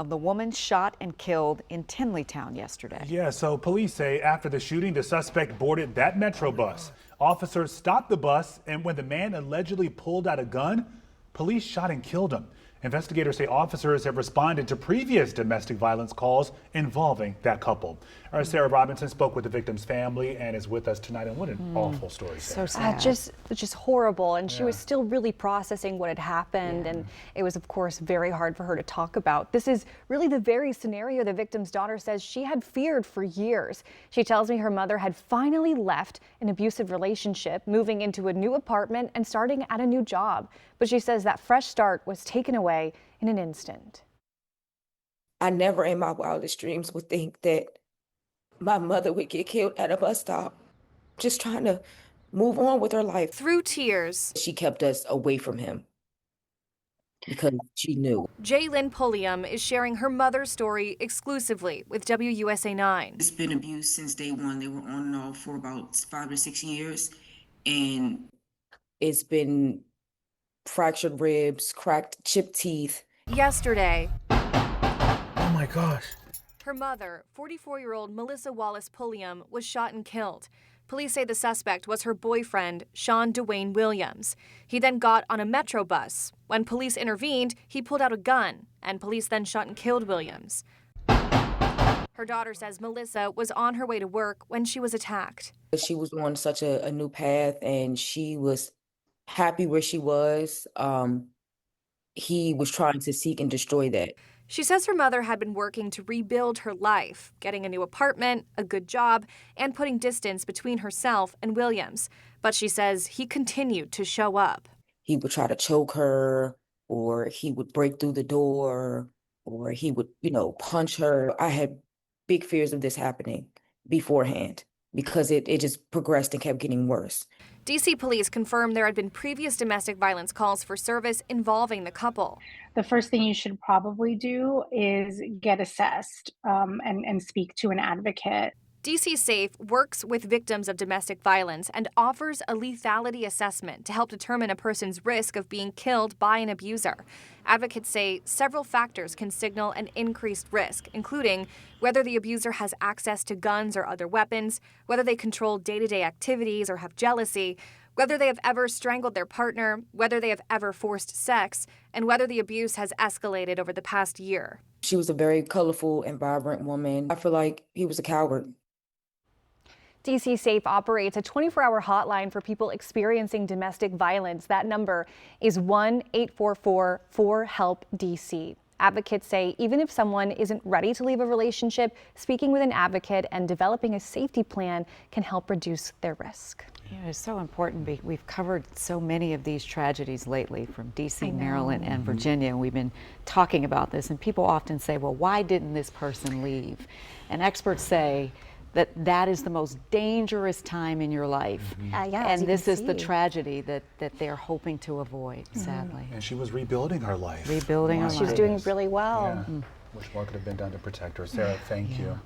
of the woman shot and killed in Tenlytown yesterday. Yeah, so police say after the shooting, the suspect boarded that metrobus. Officers stopped the bus, and when the man allegedly pulled out a gun, police shot and killed him. Investigators say officers have responded to previous domestic violence calls involving that couple. Our Sarah Robinson spoke with the victim's family and is with us tonight. And what an awful story. So sad. Just horrible. And she was still really processing what had happened. And it was, of course, very hard for her to talk about. This is really the very scenario the victim's daughter says she had feared for years. She tells me her mother had finally left an abusive relationship, moving into a new apartment and starting at a new job. But she says that fresh start was taken away in an instant. I never in my wildest dreams would think that my mother would get killed at a bus stop, just trying to move on with her life. Through tears, She kept us away from him because she knew. Wallace-Pulliam is sharing her mother's story exclusively with WUSA 9. It's been abused since day one. They were on and off for about 5 or 6 years. And It's been fractured ribs, cracked, chipped teeth. Yesterday, Oh my gosh. her mother, 44-year-old Melissa Wallace-Pulliam, was shot and killed. Police say the suspect was her boyfriend, Sean Dwayne Williams. He then got on a metrobus. When police intervened, he pulled out a gun, and police then shot and killed Williams. Her daughter says Melissa was on her way to work when she was attacked. She was on such a new path, and she was happy where she was. He was trying to seek and destroy that. She says her mother had been working to rebuild her life, getting a new apartment, a good job, and putting distance between herself and Williams. But she says he continued to show up. He would try to choke her, or he would break through the door, or he would, punch her. I had big fears of this happening beforehand because it just progressed and kept getting worse. D.C. police confirmed there had been previous domestic violence calls for service involving the couple. The first thing you should probably do is get assessed and speak to an advocate. DC Safe works with victims of domestic violence and offers a lethality assessment to help determine a person's risk of being killed by an abuser. Advocates say several factors can signal an increased risk, including whether the abuser has access to guns or other weapons, whether they control day-to-day activities or have jealousy, whether they have ever strangled their partner, whether they have ever forced sex, and whether the abuse has escalated over the past year. She was a very colorful and vibrant woman. I feel like he was a coward. DC Safe operates a 24-hour hotline for people experiencing domestic violence. That number is 1-844-4HELP-DC. Advocates say even if someone isn't ready to leave a relationship, speaking with an advocate and developing a safety plan can help reduce their risk. Yeah, it's so important. We've covered so many of these tragedies lately from DC, Maryland, and Virginia. And we've been talking about this, and people often say, well, why didn't this person leave? And experts say that is the most dangerous time in your life. And this is the tragedy that they're hoping to avoid, sadly. And she was rebuilding her life. Rebuilding her life. She's doing really well. Yeah. Wish more could have been done to protect her. Sarah, thank you.